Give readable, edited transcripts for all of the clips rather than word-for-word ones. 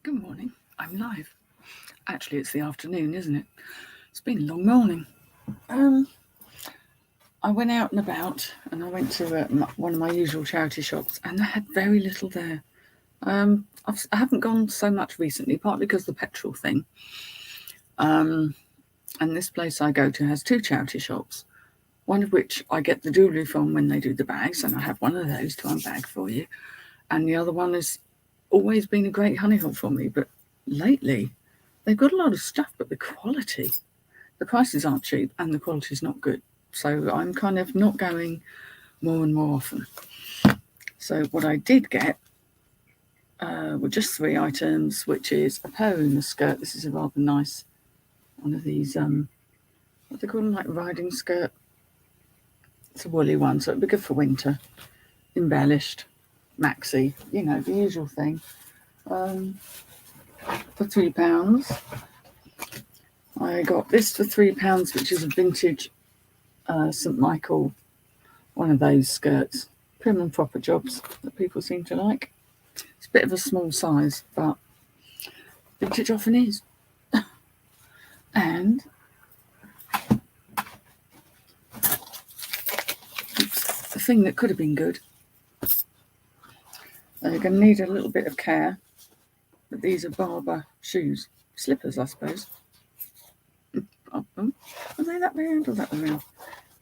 Good morning. I'm live. Actually, it's the afternoon, isn't it? It's been a long morning. I went out and about, and I went to one of my usual charity shops, and they had very little there. I haven't gone so much recently, partly because of the petrol thing. And this place I go to has two charity shops, one of which I get the jewellery from when they do the bags, and I have one of those to unbag for you. And the other one has always been a great honey hole for me, but lately they've got a lot of stuff, but the prices aren't cheap and the quality's not good. So I'm kind of not going more and more often. So what I did get were just 3 items, which is a perina skirt. This is a rather nice one of these, what they call them, like riding skirt. It's a woolly one, so it'd be good for winter. Embellished, maxi, the usual thing. For £3. I got this for £3, which is a vintage St Michael, one of those skirts, prim and proper jobs that people seem to like. It's a bit of a small size, but vintage often is. And the thing that could have been good. You're going to need a little bit of care, but these are Barber shoes, slippers, I suppose. Are they that way around or that way around?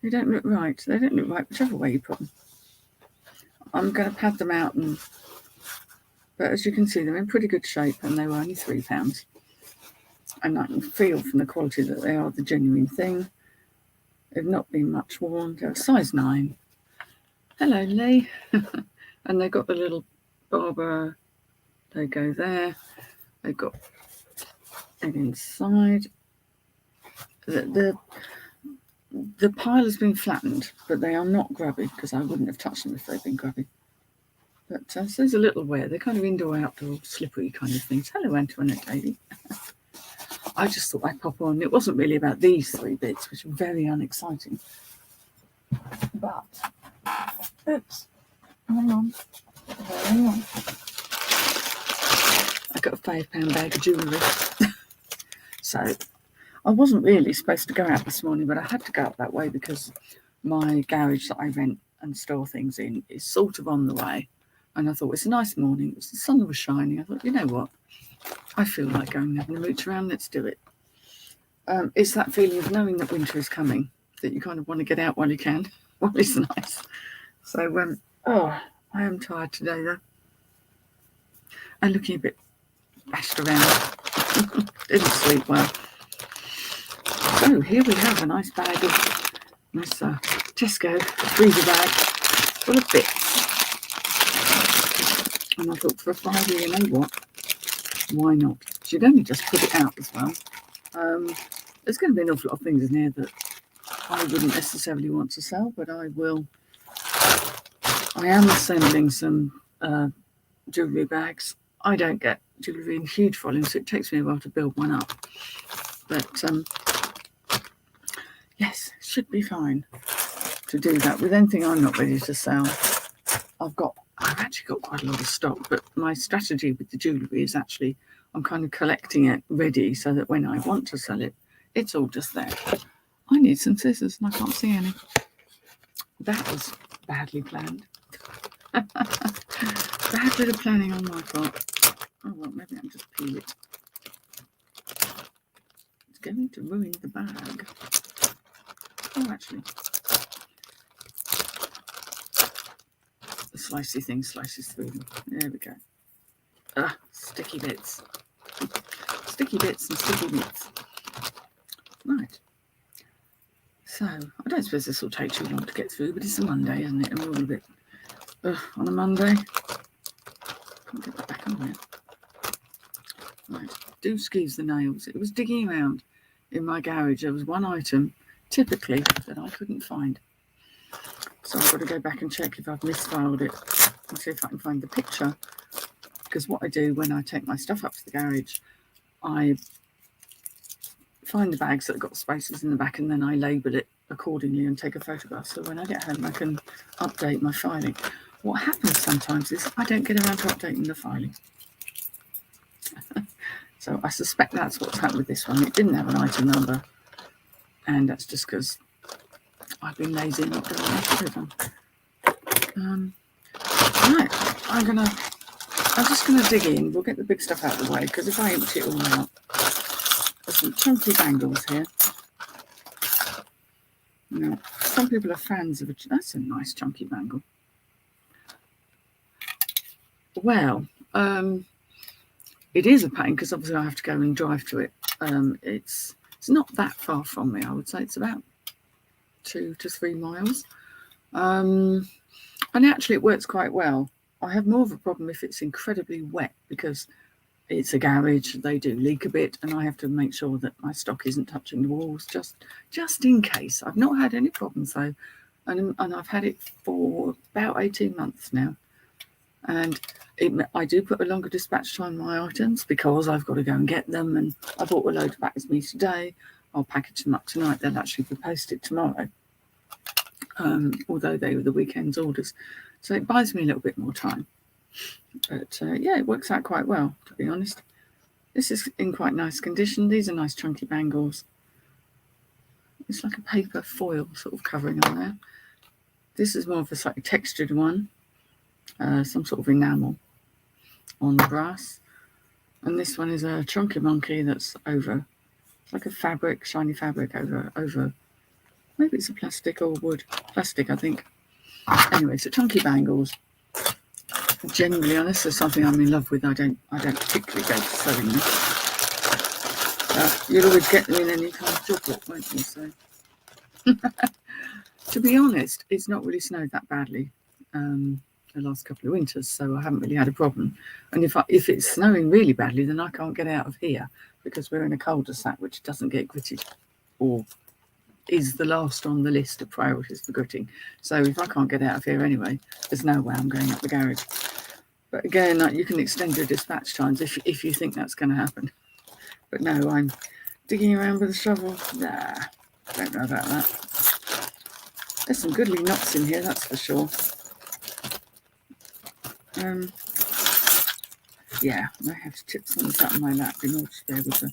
They don't look right. They don't look right, whichever way you put them. I'm going to pad them out, but as you can see, they're in pretty good shape, and they were only £3. And I can feel from the quality that they are the genuine thing. They've not been much worn. They're a size 9. Hello, Lee. And they've got the little Barber logo there. They've got it inside. The pile has been flattened, but they are not grubby, because I wouldn't have touched them if they'd been grubby. But so there's a little wear. They're kind of indoor-outdoor, slippery kind of things. Hello, Antoinette Daly. I just thought I'd pop on. It wasn't really about these 3 bits, which are very unexciting. But, oops, hang on. I got a £5 bag of jewellery. So I wasn't really supposed to go out this morning, but I had to go up that way because my garage that I rent and store things in is sort of on the way. And I thought, it's a nice morning. The sun was shining. I thought, you know what? I feel like going and having a mooch around. Let's do it. It's that feeling of knowing that winter is coming, that you kind of want to get out while you can. Well, it's nice. So, I am tired today, though. And looking a bit bashed around. Didn't sleep well. So here we have a nice bag of nice Tesco freezer bag full of bits. And I thought, for a Friday, you know what? Why not? She'd only just put it out as well. There's going to be an awful lot of things in here that I wouldn't necessarily want to sell, but I will. I am assembling some jewellery bags. I don't get jewellery in huge volumes, so it takes me a while to build one up. But yes, it should be fine to do that. With anything I'm not ready to sell, I've actually got quite a lot of stock, but my strategy with the jewellery is actually I'm kind of collecting it ready so that when I want to sell it, it's all just there. I need some scissors and I can't see any. That was badly planned. Bad bit of planning on my part. Oh, well, maybe I'll just peel it. It's going to ruin the bag. Oh, actually. The slicey thing slices through them. There we go. Sticky bits. Sticky bits and sticky bits. Right. So, I don't suppose this will take too long to get through, but it's a Monday, isn't it? And we're all a bit on a Monday. Can't get that back on there. Right. Do excuse the nails. It was digging around in my garage. There was one item, typically, that I couldn't find. So I've got to go back and check if I've misfiled it and see if I can find the picture. Because what I do when I take my stuff up to the garage, I find the bags that have got spaces in the back and then I label it accordingly and take a photograph. So when I get home, I can update my filing. What happens sometimes is I don't get around to updating the filing. So I suspect that's what's happened with this one. It didn't have an item number, and that's just because I've been lazy and not done what I've done. Right, I'm just gonna dig in. We'll get the big stuff out of the way, because if I empty it all out, there's some chunky bangles here. Now, some people are fans of it. That's a nice chunky bangle. Well, it is a pain because obviously I have to go and drive to it. It's not that far from me. I would say it's about 2 to 3 miles. And actually it works quite well. I have more of a problem if it's incredibly wet, because it's a garage, they do leak a bit, and I have to make sure that my stock isn't touching the walls, just in case. I've not had any problems though, and I've had it for about 18 months now. And I do put a longer dispatch time on my items because I've got to go and get them, and I bought a load of bags me today. I'll package them up tonight. They'll actually be posted tomorrow, although they were the weekend's orders. So it buys me a little bit more time. But yeah, it works out quite well, to be honest. This is in quite nice condition. These are nice chunky bangles. It's like a paper foil sort of covering on there. This is more of a slightly textured one. Some sort of enamel on the brass. And this one is a chunky monkey that's over, like a fabric, shiny fabric over, maybe it's a plastic or wood. Plastic, I think. Anyway, so chunky bangles. Genuinely, unless there's something I'm in love with, I don't particularly go for sewing them. You'll always get them in any kind of job lot, won't you? So, to be honest, it's not really snowed that badly the last couple of winters, so I haven't really had a problem. And if it's snowing really badly, then I can't get out of here because we're in a cul-de-sac which doesn't get gritted, or is the last on the list of priorities for gritting. So if I can't get out of here anyway, there's no way I'm going up the garage. But again, you can extend your dispatch times if you think that's going to happen. But no, I'm digging around with a shovel. Nah, don't know about that. There's some goodly knots in here, that's for sure. Yeah, I have to tip some out of my lap in order to be able to.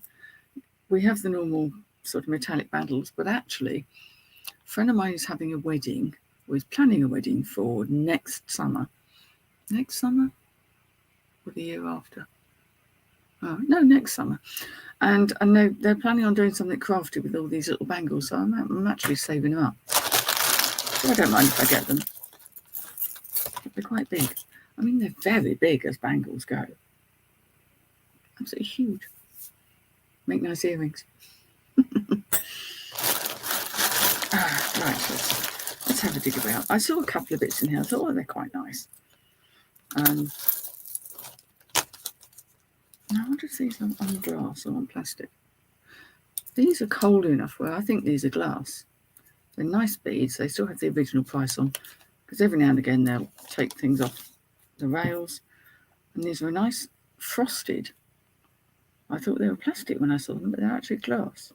We have the normal sort of metallic bundles, but actually, a friend of mine is having a wedding, or is planning a wedding for next summer. Next summer? Or the year after? Oh, no, next summer. And I know they're planning on doing something crafty with all these little bangles, so I'm actually saving them up. So I don't mind if I get them. They're quite big. I mean, they're very big as bangles go. Absolutely huge. Make nice earrings. Right, let's have a dig about. I saw a couple of bits in here. I thought, oh, they're quite nice. Now, I wonder if these are on glass or on plastic. These are cold enough where I think these are glass. They're nice beads. They still have the original price on, because every now and again they'll take things off the rails. And these are nice frosted. I thought they were plastic when I saw them, but they're actually glass.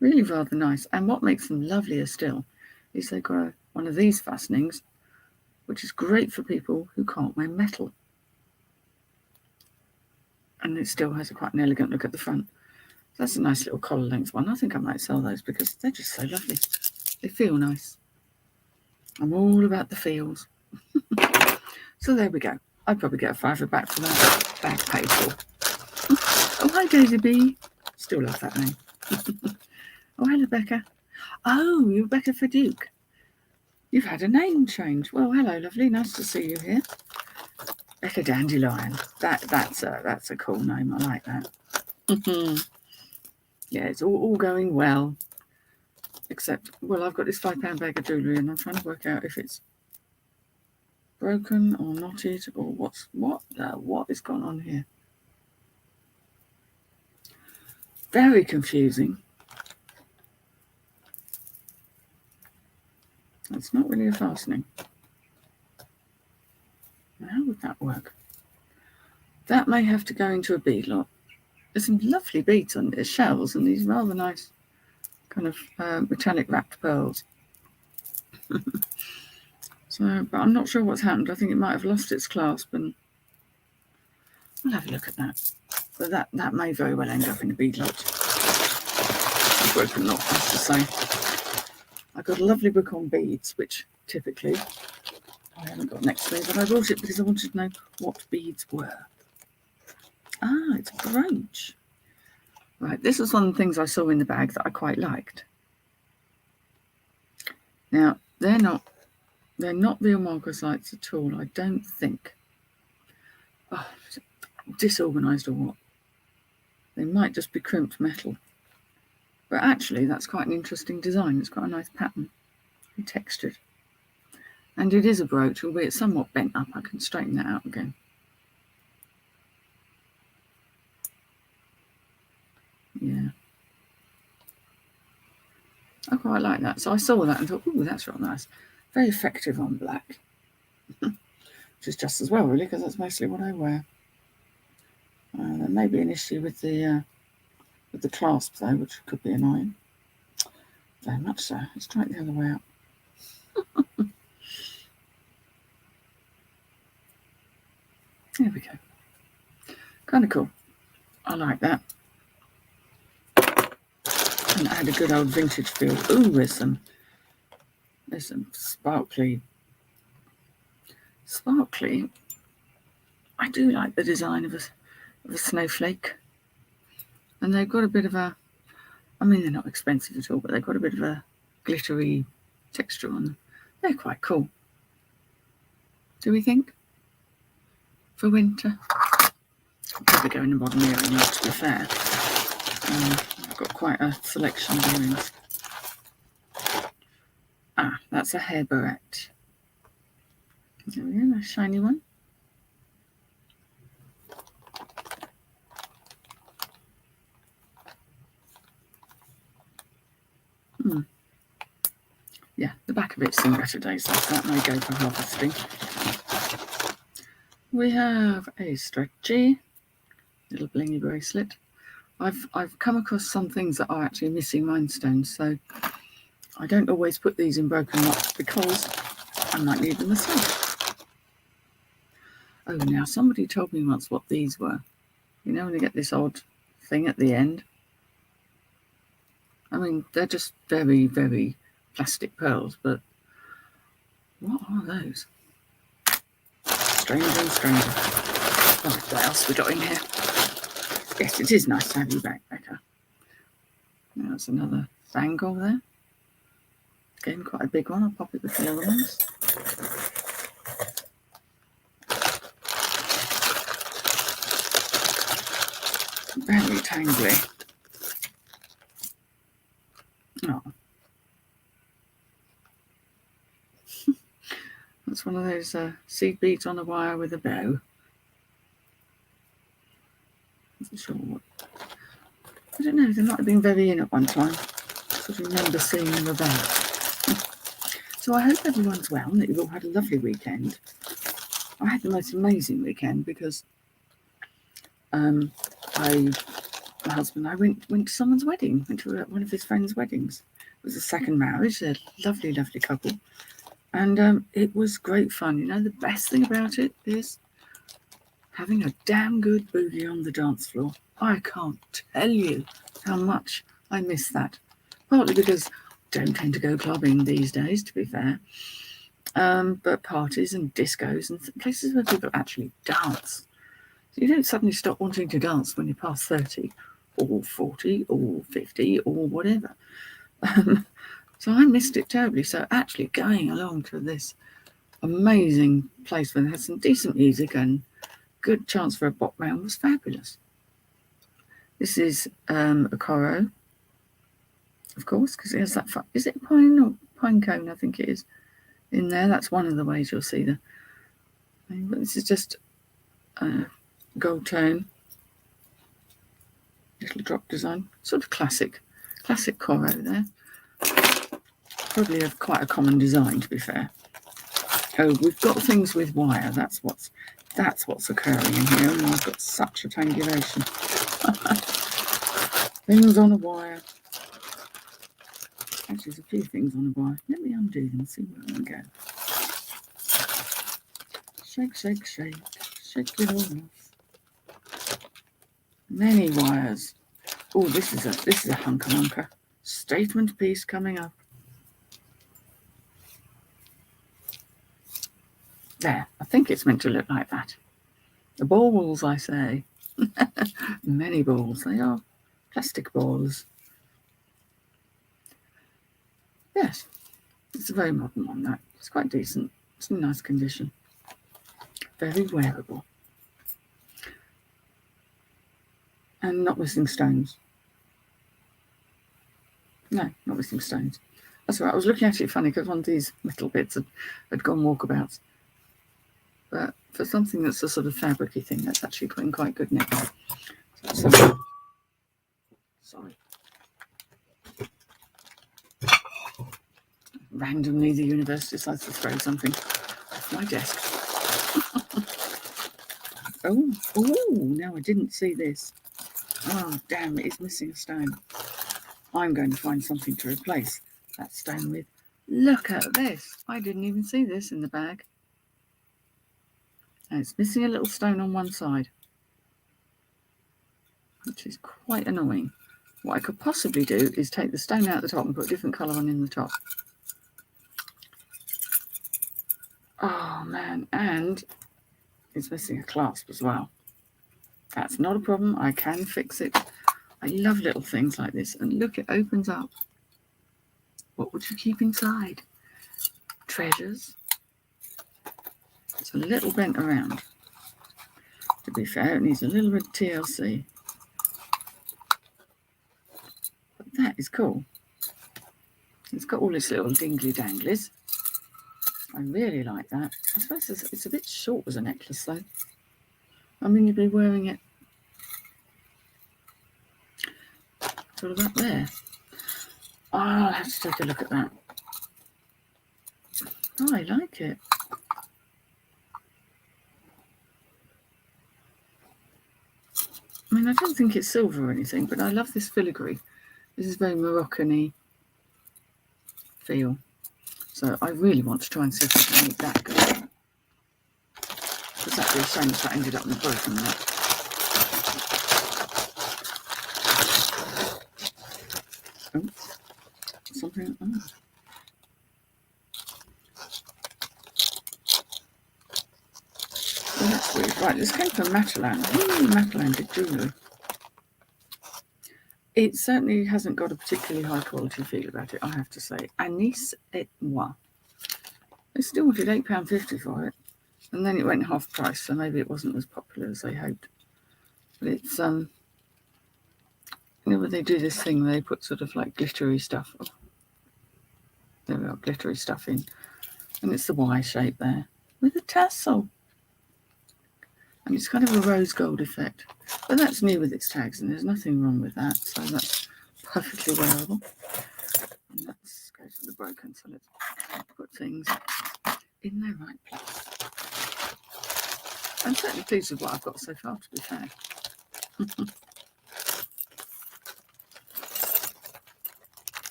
Really rather nice. And what makes them lovelier still is they've got one of these fastenings, which is great for people who can't wear metal. And it still has quite an elegant look at the front. That's a nice little collar length one. I think I might sell those because they're just so lovely. They feel nice. I'm all about the feels. So there we go. I'd probably get a £5 back for that. Bag paid for. Oh, hi, Daisy B. Still love that name. Oh, hello, Becca. Oh, you're Becca for Duke. You've had a name change. Well, hello, lovely. Nice to see you here. Becca Dandelion. That's a cool name. I like that. Yeah, it's all going well. Except, well, I've got this £5 bag of jewellery and I'm trying to work out if it's broken or knotted or what is going on here. Very confusing. It's not really a fastening. How would that work? That may have to go into a bead lot. There's some lovely beads on it, shells, and these rather nice kind of metallic wrapped pearls. So, but I'm not sure what's happened. I think it might have lost its clasp, and we'll have a look at that. But that may very well end up in a bead lot. A broken knot, I should say. I got a lovely book on beads, which typically I haven't got next to me, but I bought it because I wanted to know what beads were. Ah, it's a brooch. Right, this was one of the things I saw in the bag that I quite liked. Now, they're not real Marcos lights at all, I don't think. Oh, disorganised or what? They might just be crimped metal. But actually, that's quite an interesting design. It's quite a nice pattern. Very textured. And it is a brooch, albeit somewhat bent up. I can straighten that out again. Yeah. I quite like that. So I saw that and thought, ooh, that's real nice. Very effective on black. Which is just as well, really, because that's mostly what I wear. There may be an issue with the clasp, though, which could be annoying. Very much so. Let's try it the other way up. There we go. Kind of cool. I like that. And it had a good old vintage feel. Ooh, there's some sparkly. I do like the design of a snowflake. And they've got a bit of a, I mean, they're not expensive at all, but they've got a bit of a glittery texture on them. They're quite cool. Do we think? For winter? I'll probably go in a modern earring, to be fair. I've got quite a selection of earrings. Ah, that's a hair barrette. There we go, nice shiny one. Yeah, the back of it's seen better days, so that may go for harvesting. We have a stretchy little blingy bracelet. I've come across some things that are actually missing rhinestones, so I don't always put these in broken knots because I might need them myself. Oh, now somebody told me once what these were. You know when you get this odd thing at the end? I mean, they're just very, very plastic pearls, but what are those? Stranger and stranger. Right, what else we got in here? Yes, it is nice to have you back, Becca. Now that's another bangle there. Again, quite a big one. I'll pop it with the other ones. Very tangly. Oh. That's one of those seed beads on a wire with a bow. Not sure what. I don't know, they might have been very in at one time. I sort of remember seeing them about. So I hope everyone's well and that you've all had a lovely weekend. I had the most amazing weekend because my husband and I went to someone's wedding, went to one of his friends' weddings. It was a second marriage, they're a lovely, lovely couple. And it was great fun. You know, the best thing about it is having a damn good boogie on the dance floor. I can't tell you how much I miss that. Partly because I don't tend to go clubbing these days, to be fair. But parties and discos and places where people actually dance. So you don't suddenly stop wanting to dance when you're past 30 or 40 or 50 or whatever. So I missed it terribly. So actually going along to this amazing place where they had some decent music and good chance for a bop round was fabulous. This is a Coro, of course, because it has that. Is it pine or pine cone? I think it is in there. That's one of the ways you'll see the. But this is just gold tone, little drop design, sort of classic Coro there. Probably quite a common design, to be fair. Oh, we've got things with wire. That's what's occurring in here. And I've got such a tangulation. Things on a wire. Actually, there's a few things on a wire. Let me undo them and see where I go. Shake, shake, shake. Shake it all off. Many wires. Oh, this is a hunker-hunker. Statement piece coming up. There, I think it's meant to look like that. The balls, I say. Many balls. They are plastic balls. Yes, it's a very modern one, that. It's quite decent. It's in nice condition. Very wearable. And not missing stones. No, not missing stones. That's right. I was looking at it funny because one of these metal bits had gone walkabouts. But for something that's a sort of fabric-y thing, that's actually quite good nick. So, sorry. Randomly, the universe decides to throw something off my desk. Oh, now I didn't see this. Oh, damn, it is missing a stone. I'm going to find something to replace that stone with. Look at this. I didn't even see this in the bag. And it's missing a little stone on one side, which is quite annoying. What I could possibly do is take the stone out the top and put a different colour on in the top. Oh, man. And it's missing a clasp as well. That's not a problem. I can fix it. I love little things like this. And look, it opens up. What would you keep inside? Treasures. It's a little bent around. To be fair, it needs a little bit of TLC. But that is cool. It's got all its little dingly danglies. I really like that. I suppose it's a bit short as a necklace, though. I mean, you'd be wearing it sort of up there. Oh, I'll have to take a look at that. Oh, I like it. I mean, I don't think it's silver or anything, but I love this filigree. This is very Moroccan-y feel. So I really want to try and see if I can make that go. Because that'd be a shame if I ended up with a broken neck. Oh, something. Oh. Well, that's weird. Right, this came from Matalan. Ooh, Matalan did jewellery. It certainly hasn't got a particularly high quality feel about it, I have to say. Anis et moi. They still wanted £8.50 for it. And then it went half price, so maybe it wasn't as popular as they hoped. But it's, you know, when they do this thing, they put sort of like glittery stuff. Oh, there we are, glittery stuff in. And it's the Y shape there with a tassel. And it's kind of a rose gold effect. But that's new with its tags, and there's nothing wrong with that. So that's perfectly wearable. And let's go to the broken, so let's put things in their right place. I'm certainly pleased with what I've got so far, to be fair.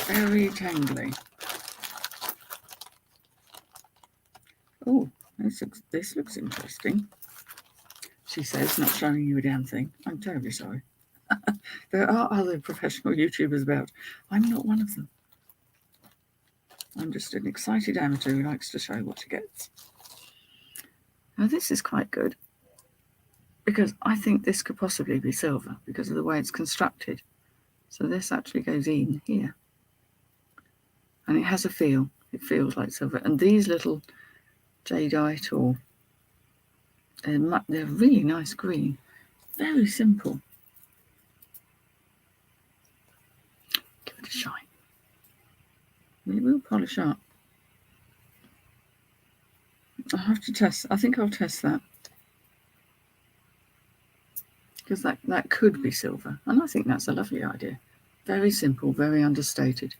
Very tangly. Oh, this looks interesting. She says, not showing you a damn thing. I'm terribly sorry. There are other professional YouTubers about. I'm not one of them. I'm just an excited amateur who likes to show what he gets. Now this is quite good, because I think this could possibly be silver because of the way it's constructed. So this actually goes in here. And it has a feel. It feels like silver. And these little jadeite, or they're really nice green. Very simple. Give it a shine. It will polish up. I'll have to test. I think I'll test that. Because that could be silver. And I think that's a lovely idea. Very simple, very understated.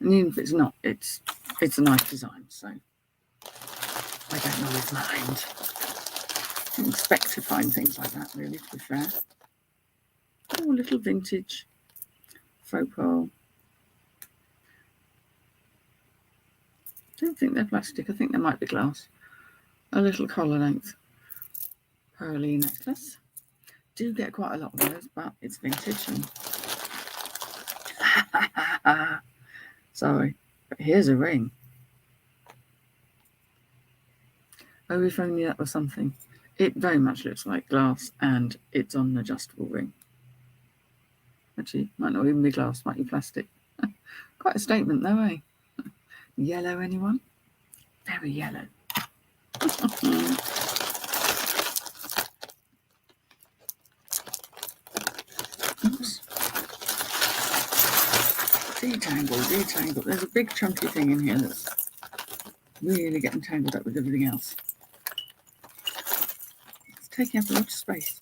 And even if it's not, it's a nice design. So I don't know his mind. I didn't expect to find things like that, really, to be fair. Oh, a little vintage faux pearl. I don't think they're plastic. I think they might be glass. A little collar length. pearly necklace. Do get quite a lot of those, but it's vintage. And sorry, but here's a ring. Oh, if only that was something. It very much looks like glass, and it's on an adjustable ring. Actually, might not even be glass, might be plastic. Quite a statement though, eh? Yellow, anyone? Very yellow. Oops. Detangle. There's a big chunky thing in here that's really getting tangled up with everything else. It's taking up a lot of space.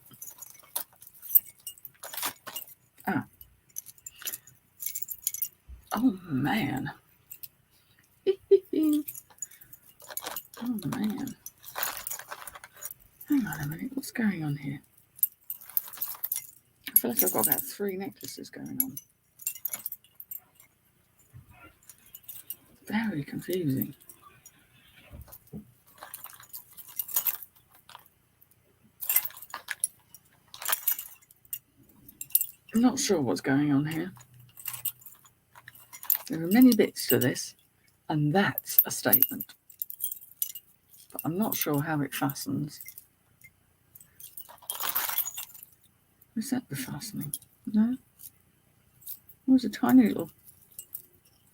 Ah. Oh, man. Oh, man. Hang on a minute. What's going on here? I feel like I've got about 3 necklaces going on. Very confusing. I'm not sure what's going on here. There are many bits to this, and that's a statement. But I'm not sure how it fastens. Is that the fastening? No? Oh, it's a tiny little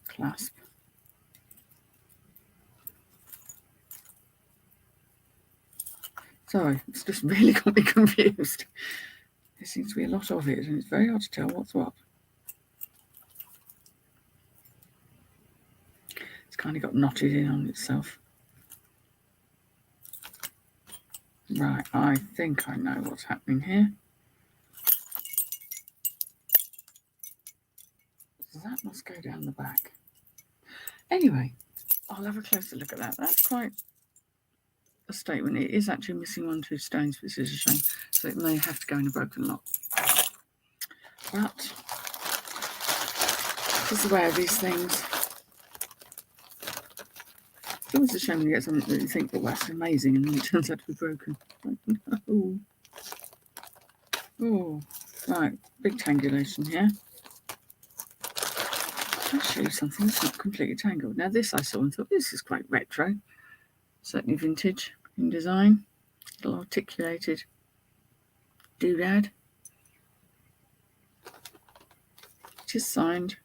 clasp. Sorry, it's just really got me confused. There seems to be a lot of it, and it's very hard to tell what's what. It's kind of got knotted in on itself. Right, I think I know what's happening here. That must go down the back. Anyway, I'll have a closer look at that. That's quite a statement. It is actually missing 1 or 2 stones, which is a shame. So it may have to go in a broken lock. But it's the way of these things. It's always a shame when you get something that you think, oh, that's amazing, and then it turns out to be broken. Like, no. Oh, right, big tangulation here. I'll show you something that's not completely tangled. Now this I saw and thought, this is quite retro. Certainly vintage in design. A little articulated doodad. Which is signed.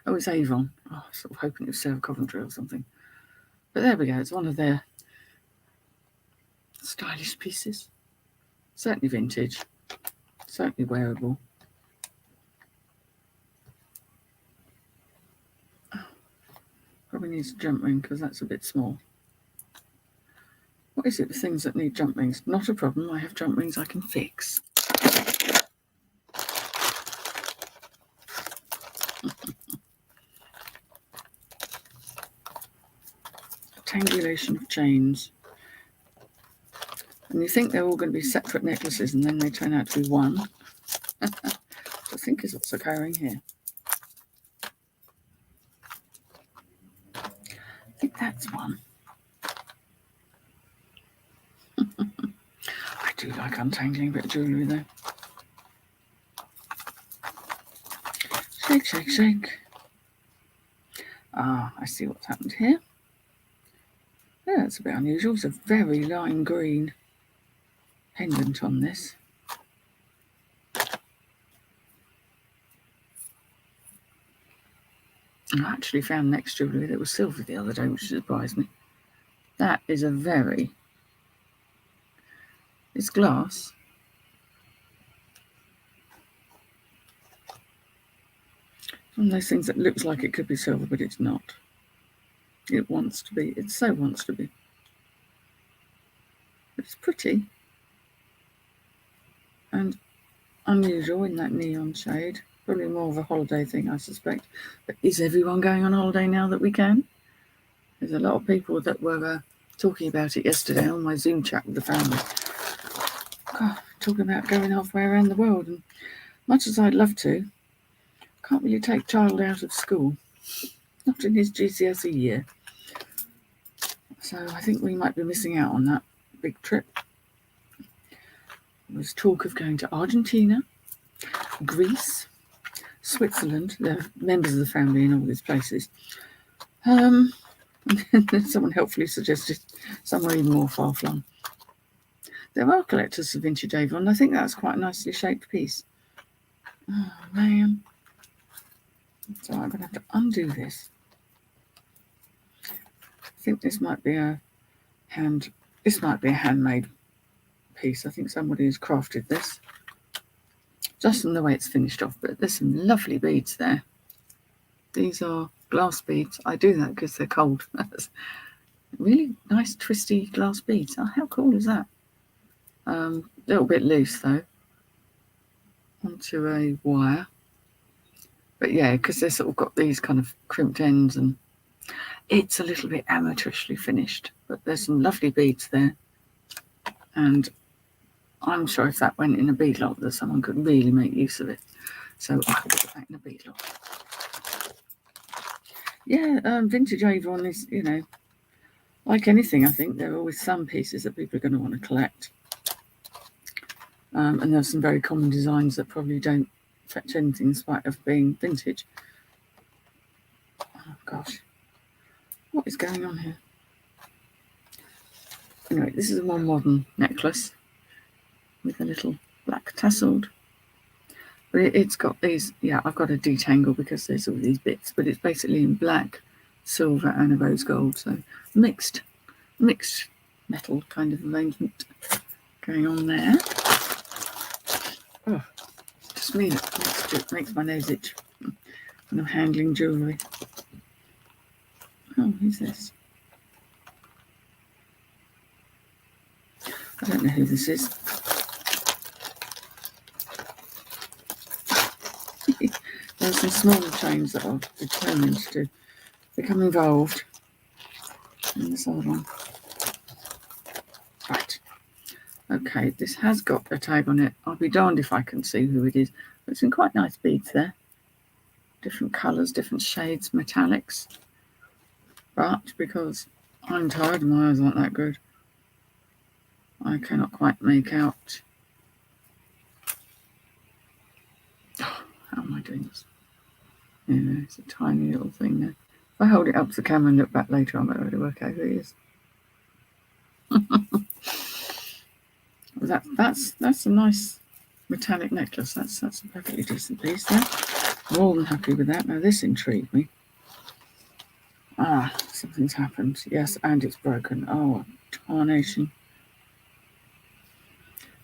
Oh, it's Avon. Oh, I was sort of hoping it was Sarah Coventry or something. But there we go. It's one of their stylish pieces. Certainly vintage. Certainly wearable. Probably needs a jump ring because that's a bit small. What is it with things that need jump rings? Not a problem. I have jump rings I can fix. Tangulation of chains. And you think they're all going to be separate necklaces, and then they turn out to be one. I think is what's occurring here. I think that's one. I do like untangling a bit of jewellery though. Shake, shake, shake. Ah, I see what's happened here. Yeah, it's a bit unusual. It's a very lime green pendant on this. I actually found next jewellery that was silver the other day, which surprised me. That is a very... It's glass. One of those things that looks like it could be silver, but it's not. It wants to be. It so wants to be. It's pretty. And unusual in that neon shade. Probably more of a holiday thing, I suspect. But is everyone going on holiday now that we can? There's a lot of people that were talking about it yesterday on my Zoom chat with the family. God, talking about going halfway around the world. And much as I'd love to, can't really take child out of school. Not in his GCSE year. So I think we might be missing out on that big trip. There was talk of going to Argentina, Greece, Switzerland. They're members of the family in all these places. Someone helpfully suggested somewhere even more far-flung. There are collectors of vintage Avon. I think that's quite a nicely shaped piece. Oh, man. So I'm going to have to undo this. I think this might be a handmade piece. I think somebody has crafted this. Just from the way it's finished off, but there's some lovely beads there. These are glass beads. I do that because they're cold. Really nice twisty glass beads. Oh, how cool is that? A little bit loose though, onto a wire. But yeah, because they've sort of got these kind of crimped ends, and it's a little bit amateurishly finished. But there's some lovely beads there, and I'm sure if that went in a bead lot, that someone could really make use of it. So I could put it back in a bead lot. Yeah, vintage Avon is, you know, like anything. I think there are always some pieces that people are going to want to collect. And there's some very common designs that probably don't fetch anything in spite of being vintage. Oh gosh, what is going on here? Anyway, this is a more modern necklace with a little black tasseled. But it's got these, yeah, I've got to detangle because there's all these bits, but it's basically in black, silver and a rose gold. So mixed metal kind of arrangement going on there. Oh, just me that makes my nose itch when I'm handling jewellery. Oh, who's this? I don't know who this is. There are some smaller chains that are determined to become involved in this other one. Right. Okay, this has got a tag on it. I'll be darned if I can see who it is. But some quite nice beads there. Different colours, different shades, metallics. But because I'm tired and my eyes aren't that good, I cannot quite make out. Oh, how am I doing this? Yeah, it's a tiny little thing there. If I hold it up to the camera and look back later, I might be able to work out who it is. That's a nice metallic necklace. That's a perfectly decent piece there. More than happy with that. Now this intrigued me. Ah, something's happened. Yes, and it's broken. Oh, tarnation.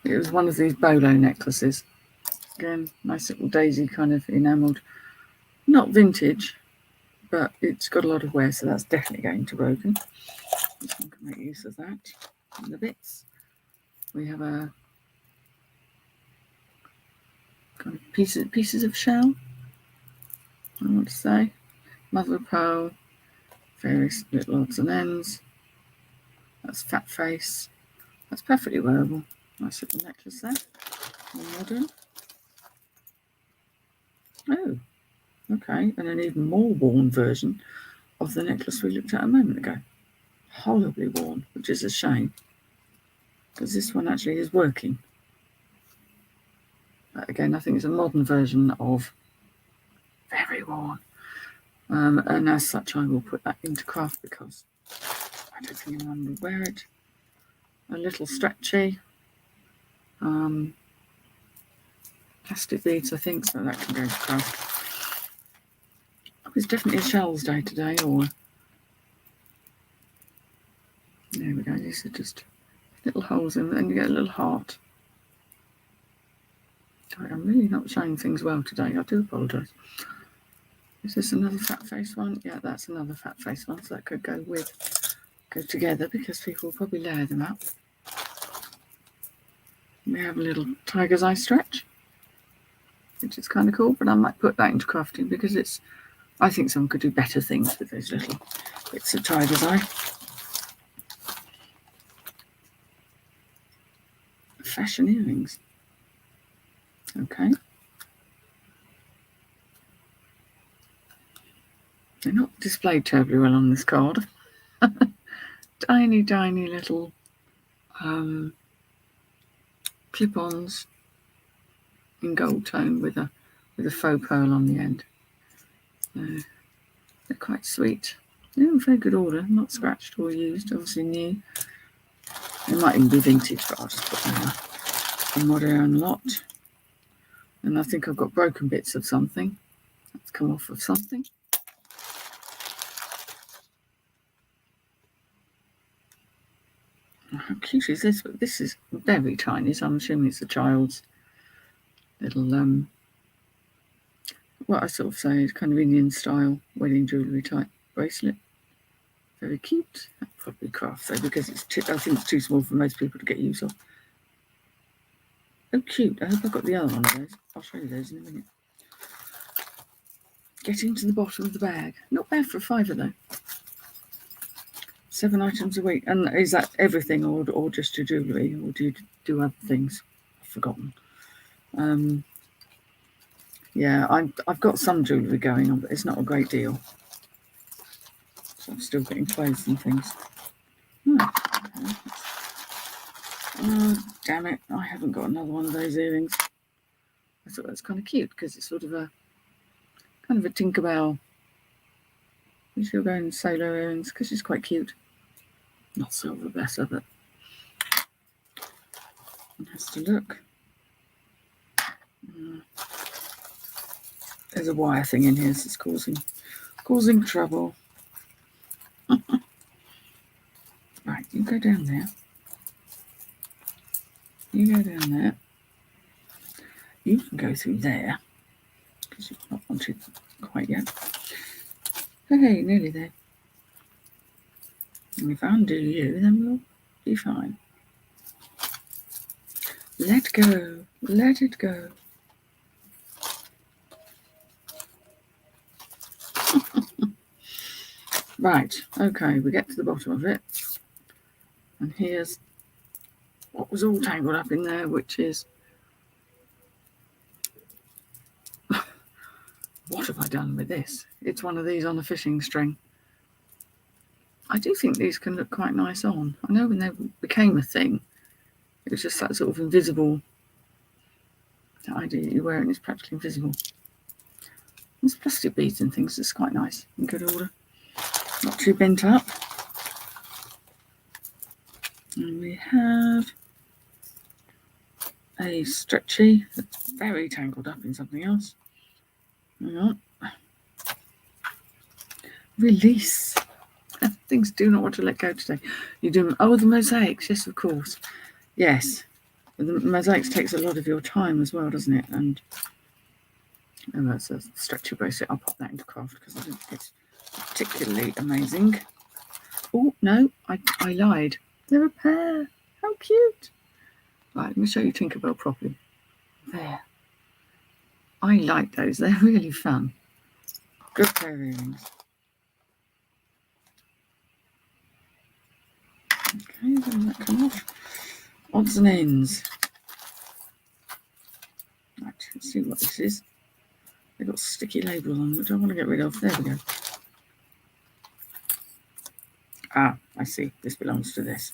It was one of these Bolo necklaces. Again, nice little daisy kind of enamelled. Not vintage, but it's got a lot of wear, so that's definitely going to broken. This one can make use of that. And the bits. We have a kind of pieces of shell. I want to say. Mother of pearl. Various little odds and ends. That's fat face. That's perfectly wearable. Nice little necklace there. More modern. Oh, okay. And an even more worn version of the necklace we looked at a moment ago. Horribly worn, which is a shame. Because this one actually is working. But again, I think it's a modern version of very worn. And as such, I will put that into craft because I don't think anyone would wear it. A little stretchy. Plastic beads, I think, so that can go into craft. Oh, it's definitely a shells day today, or... There we go, these are just little holes in, and you get a little heart. Sorry, I'm really not showing things well today, I do apologise. Is this another fat face one? Yeah, that's another fat face one, so that could go together because people will probably layer them up. We have a little tiger's eye stretch, which is kind of cool, but I might put that into crafting because I think someone could do better things with those little bits of tiger's eye. Fashion earrings. Okay. They're not displayed terribly well on this card. Tiny little clip-ons in gold tone with a faux pearl on the end. They're quite sweet. They're in very good order, not scratched or used, obviously new. They might even be vintage, but I'll just put them in a modern lot. And I think I've got broken bits of something. That's come off of something. How cute is this? But this is very tiny, so I'm assuming it's a child's little, what I sort of say is kind of Indian style wedding jewellery type bracelet. Very cute. That's probably craft though, because I think it's too small for most people to get use of. Oh, cute. I hope I've got the other one of those. I'll show you those in a minute. Getting to the bottom of the bag. Not bad for a £5 though. 7 items a week. And is that everything or just your jewellery? Or do you do other things? I've forgotten. Yeah, I've got some jewellery going on, but it's not a great deal. So I'm still getting clothes and things. Okay. Oh, damn it. I haven't got another one of those earrings. I thought that's kind of cute because it's sort of a kind of a Tinkerbell. She'll go in solo earrings because she's quite cute. Not silver better, but one has to look. There's a wire thing in here, so it's causing trouble. Right, you go down there. You go down there. You can go through there because you've not wanted quite yet. Okay, nearly there. And if I undo you, then we'll be fine. Let go. Let it go. Right, okay, we get to the bottom of it. And here's what was all tangled up in there, which is... What have I done with this? It's one of these on a fishing string. I do think these can look quite nice on. I know when they became a thing, it was just that sort of invisible... That idea that you wear it and it's practically invisible. There's plastic beads and things. It's quite nice. In good order. Not too bent up. And we have a stretchy that's very tangled up in something else. Hang on. Release. Things do not want to let go today. You do. Oh, the mosaics. Yes, of course. Yes. The mosaics takes a lot of your time as well, doesn't it? And that's a stretchy bracelet. I'll pop that into craft because I don't think it's particularly amazing. Oh, no, I lied. They're a pair. How cute. Right, let me show you Tinkerbell properly. There. I like those. They're really fun. Good pair of earrings. Okay, then that come off. Odds and ends. Right, let's see what this is. They've got sticky labels on, which I want to get rid of. There we go. Ah, I see. This belongs to this.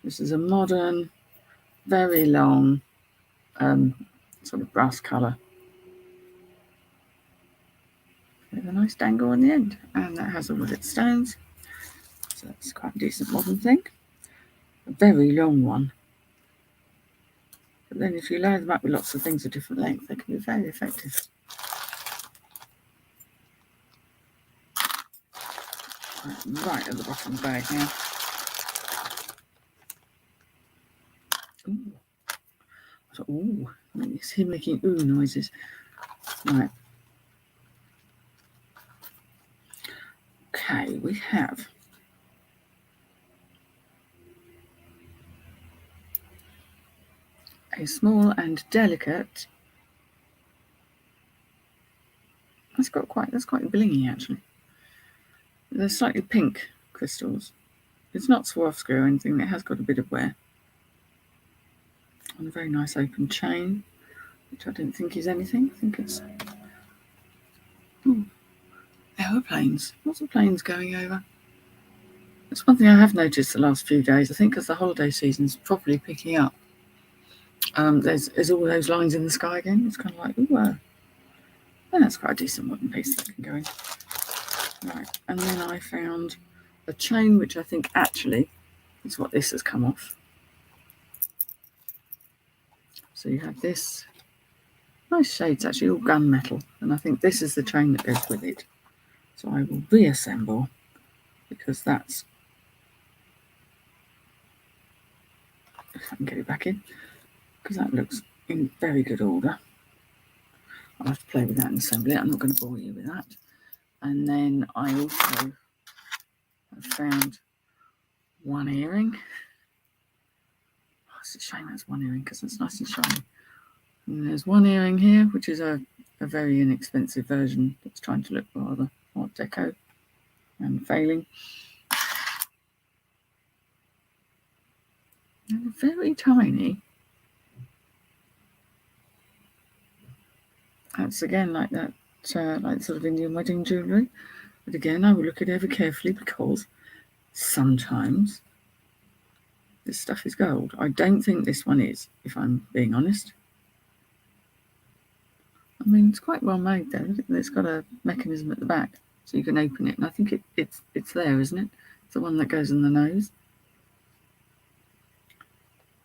This is a modern, very long, sort of brass colour. With a nice dangle on the end. And that has all of its stones. So that's quite a decent modern thing. A very long one. But then if you layer them up with lots of things of different length, they can be very effective. Right at the bottom of the bag now. Ooh. Ooh. It's him making ooh noises. Right. Okay, we have a small and delicate. That's quite blingy actually. They're slightly pink crystals. It's not Swarovski or anything. It has got a bit of wear. On a very nice open chain, which I don't think is anything. I think it's aeroplanes. Lots of planes going over. That's one thing I have noticed the last few days. I think as the holiday season's properly picking up, There's all those lines in the sky again. It's kind of like, ooh, that's quite a decent modern piece that can go in. Right, and then I found a chain, which I think actually is what this has come off. So you have this nice shades, actually all gunmetal, and I think this is the chain that goes with it. So I will reassemble, because that's, if I can get it back in, because that looks in very good order. I'll have to play with that and assemble it. I'm not going to bore you with that. And then I also have found one earring. Oh, it's a shame that's one earring, because it's nice and shiny. And there's one earring here, which is a very inexpensive version that's trying to look rather Art Deco and failing. And very tiny. That's again like that, like sort of Indian wedding jewellery. But again, I will look at it very carefully, because sometimes this stuff is gold. I don't think this one is, if I'm being honest. I mean, it's quite well made though. It's got a mechanism at the back, so you can open it. And I think it's there, isn't it? It's the one that goes in the nose.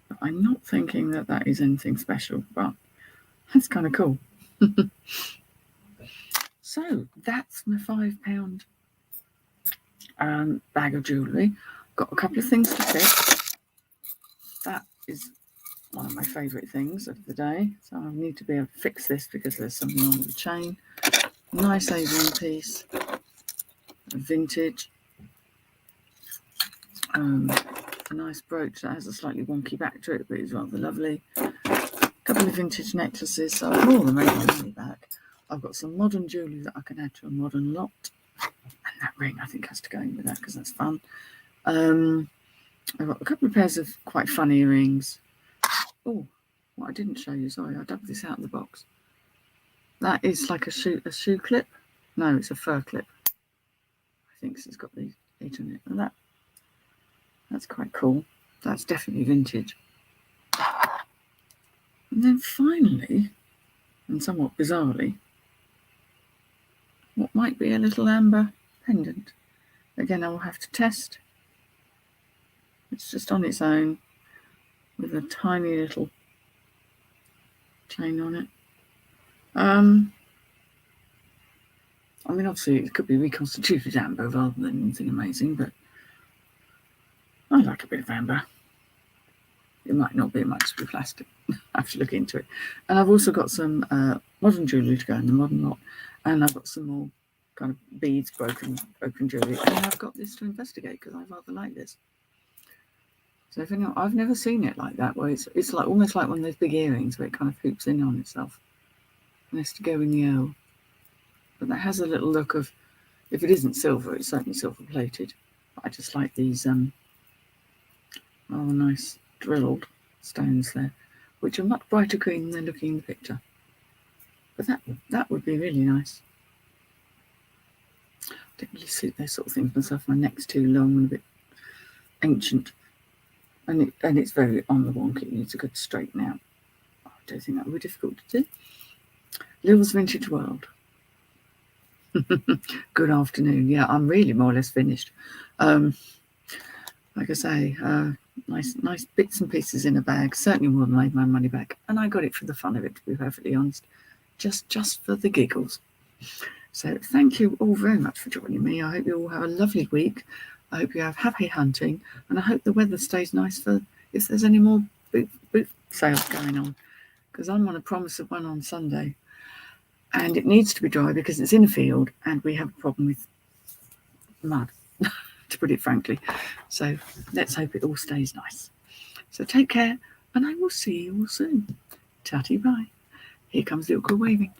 But I'm not thinking that is anything special, but that's kind of cool. So that's my £5 bag of jewellery. Got a couple of things to fit. That is one of my favourite things of the day. So I need to be able to fix this, because there's something wrong with the chain. Nice A1 piece, vintage. A nice brooch that has a slightly wonky back to it, but is rather lovely. A couple of vintage necklaces, so I've more than made my money back. I've got some modern jewellery that I can add to a modern lot. And that ring, I think, has to go in with that, because that's fun. I've got a couple of pairs of quite fun earrings. Oh, what I didn't show you, sorry, I dug this out of the box. That is like a shoe clip. No, it's a fur clip. I think it's got the heat on it. And that's quite cool. That's definitely vintage. And then finally, and somewhat bizarrely, what might be a little amber pendant. Again, I will have to test. It's just on its own with a tiny little chain on it. I mean, obviously it could be reconstituted amber rather than anything amazing, but I like a bit of amber. It might not be, it might just be plastic. I have to look into it. And I've also got some modern jewellery to go in the modern lot, and I've got some more kind of beads, broken jewellery, and I've got this to investigate, because I rather like this. So if anyone, I've never seen it like that, where it's like almost like one of those big earrings where it kind of hoops in on itself and has to go in the L. But that has a little look of, if it isn't silver, it's certainly silver plated. But I just like these rather nice drilled stones there, which are much brighter green than they're looking in the picture. But that would be really nice. I don't really suit those sort of things myself. My neck's too long and a bit ancient. And it's very on the wonk. It needs a good straighten out. I don't think that would be difficult to do. Lil's Vintage World. Good afternoon. Yeah, I'm really more or less finished. Like I say, nice bits and pieces in a bag. Certainly more than made my money back. And I got it for the fun of it, to be perfectly honest. Just for the giggles. So thank you all very much for joining me. I hope you all have a lovely week. I hope you have happy hunting, and I hope the weather stays nice for if there's any more boot sales going on, because I'm on a promise of one on Sunday, and it needs to be dry because it's in a field and we have a problem with mud, to put it frankly. So let's hope it all stays nice. So take care, and I will see you all soon. Tatty bye. Here comes little girl waving.